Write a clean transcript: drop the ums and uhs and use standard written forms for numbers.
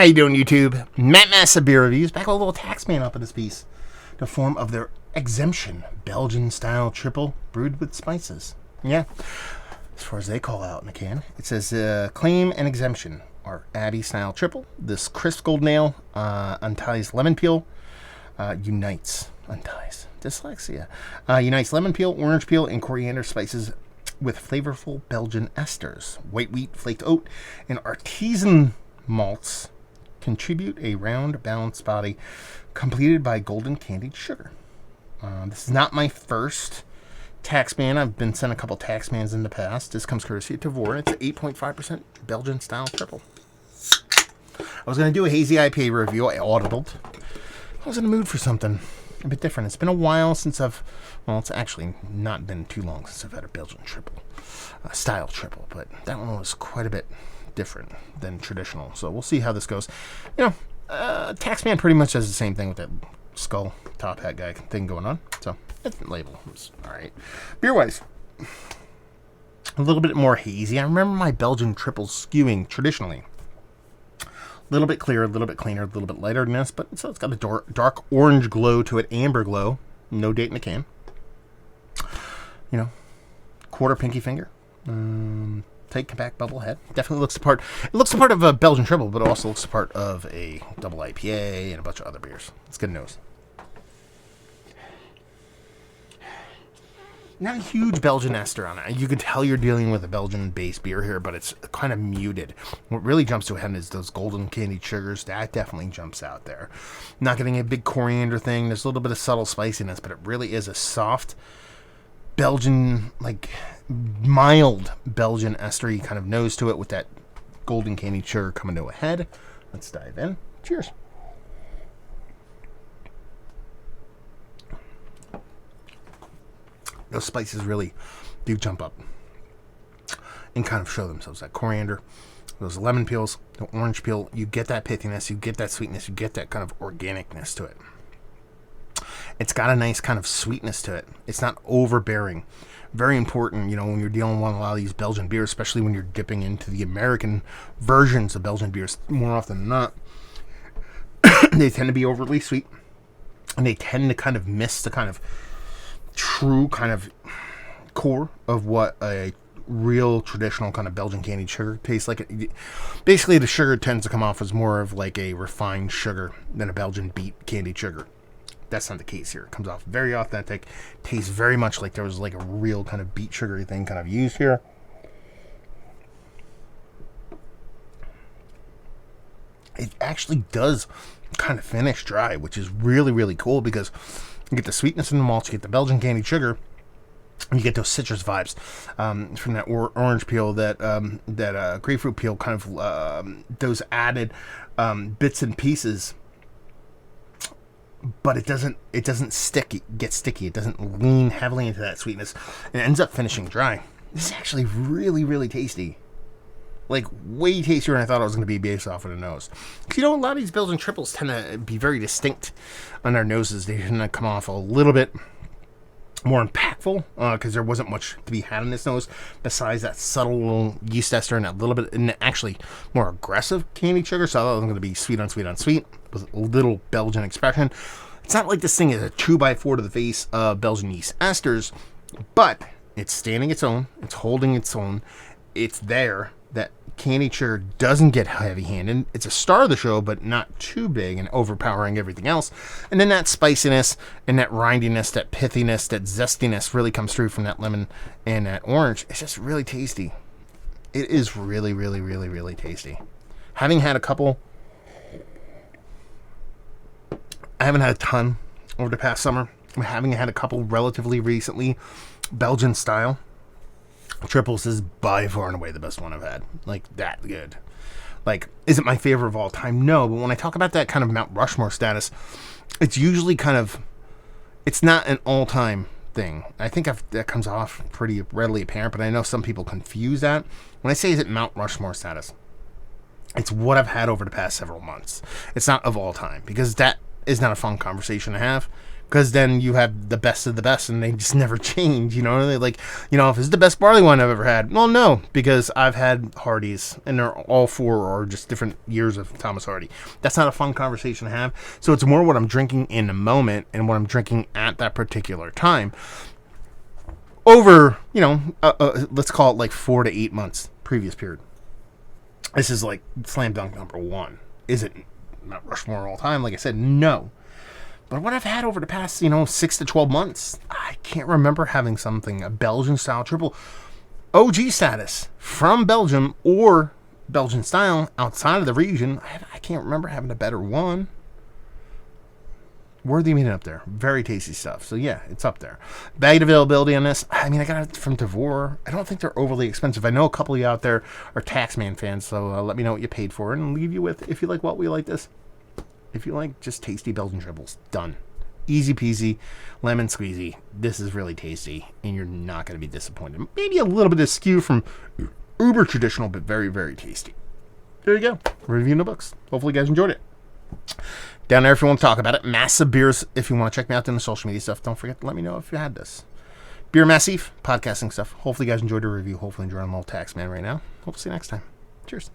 How you doing, YouTube? Matt Massa Beer Reviews. Back with a little Taxman up in this piece. The form of their Exemption Belgian style triple brewed with spices. Yeah, as far as they call out in the can. It says claim and exemption are Abbey style triple. This crisp golden ale unties lemon peel, unites dyslexia. Unites lemon peel, orange peel, and coriander spices with flavorful Belgian esters. White wheat, flaked oat, and artisan malts contribute a round, balanced body completed by golden candied sugar. This is not my first Taxman. I've been sent a couple Taxmans in the past. This comes courtesy of Tavor. It's an 8.5% Belgian style triple. I was going to do a hazy IPA review. I audibled. I was in the mood for something a bit different. It's been a while since it's actually not been too long since I've had a Belgian triple, style triple, but that one was quite a bit different than traditional. So we'll see how this goes. Taxman pretty much does the same thing with that skull top hat guy thing going on. So that label was all right. Beer wise, a little bit more hazy. I remember my Belgian triples skewing traditionally a little bit clearer, a little bit cleaner, a little bit lighter than this, but so it's got a dark orange glow to it, amber glow. No date in the can. Quarter pinky finger. Tight compact bubble head. Definitely looks the part. It looks the part of a Belgian triple, but it also looks the part of a double IPA and a bunch of other beers. It's good nose. Not a huge Belgian ester on it. You can tell you're dealing with a Belgian-based beer here, but it's kind of muted. What really jumps to a head is those golden candied sugars. That definitely jumps out there. Not getting a big coriander thing. There's a little bit of subtle spiciness, but it really is a soft Belgian, mild Belgian estery kind of nose to it with that golden candied sugar coming to a head. Let's dive in. Cheers. Those spices really do jump up and kind of show themselves. That coriander, those lemon peels, the orange peel, you get that pithiness, you get that sweetness, you get that kind of organicness to it. It's got a nice kind of sweetness to it. It's not overbearing. Very important, when you're dealing with a lot of these Belgian beers, especially when you're dipping into the American versions of Belgian beers, more often than not, they tend to be overly sweet, and they tend to kind of miss the kind of true kind of core of what a real traditional kind of Belgian candied sugar tastes like. Basically, the sugar tends to come off as more of like a refined sugar than a Belgian beet candied sugar. That's not the case here. It comes off very authentic, tastes very much like there was like a real kind of beet sugary thing kind of used here. It actually does kind of finish dry, which is really, really cool because you get the sweetness in the malts, you get the Belgian candied sugar, and you get those citrus vibes from that orange peel, that grapefruit peel, kind of those added bits and pieces. But it doesn't get sticky. It doesn't lean heavily into that sweetness. And it ends up finishing dry. This is actually really, really tasty. Like, way tastier than I thought it was going to be based off of the nose. Because, a lot of these Belgian triples tend to be very distinct on their noses. They tend to come off a little bit more impactful because there wasn't much to be had in this nose besides that subtle yeast ester and that little bit, and actually more aggressive candied sugar. So I thought it was going to be sweet on sweet on sweet with a little Belgian expression. It's not like this thing is a 2x4 to the face of Belgian yeast esters, but it's standing its own. It's holding its own. It's there. That candied sugar doesn't get heavy-handed. It's a star of the show, but not too big and overpowering everything else. And then that spiciness and that rindiness, that pithiness, that zestiness really comes through from that lemon and that orange. It's just really tasty. It is really, really, really, really tasty. Having had a couple, I haven't had a ton over the past summer. Having had a couple relatively recently, Belgian style triples is by far and away the best one I've had. Like, that good. Like, is it my favorite of all time? No, but when I talk about that kind of Mount Rushmore status, it's usually kind of, it's not an all-time thing. I think that comes off pretty readily apparent, but I know some people confuse that. When I say is it Mount Rushmore status, it's what I've had over the past several months. It's not of all time, because that is not a fun conversation to have. because then you have the best of the best, and they just never change. They like, if it's the best barley wine I've ever had, well, no, because I've had Hardy's, and they're all four are just different years of Thomas Hardy. That's not a fun conversation to have. So it's more what I'm drinking in the moment and what I'm drinking at that particular time. Over, let's call it like 4 to 8 months previous period. This is like slam dunk number one. Is it Mount Rushmore all time? Like I said, no. But what I've had over the past, 6 to 12 months, I can't remember having something, a Belgian style triple OG status from Belgium or Belgian style outside of the region. I can't remember having a better one. Worthy meeting up there. Very tasty stuff. So yeah, it's up there. Bagged availability on this. I got it from Devore. I don't think they're overly expensive. I know a couple of you out there are Taxman fans, so let me know what you paid for it and leave you with, if you like what we like this. If you like just tasty Belgian triples, done. Easy peasy, lemon squeezy. This is really tasty, and you're not going to be disappointed. Maybe a little bit of skew from uber traditional, but very, very tasty. There you go. Reviewing the books. Hopefully you guys enjoyed it. Down there if you want to talk about it. Massive Beers, if you want to check me out in the social media stuff. Don't forget to let me know if you had this. Beer Massive, podcasting stuff. Hopefully you guys enjoyed the review. Hopefully enjoying a little Taxman right now. Hope to see you next time. Cheers.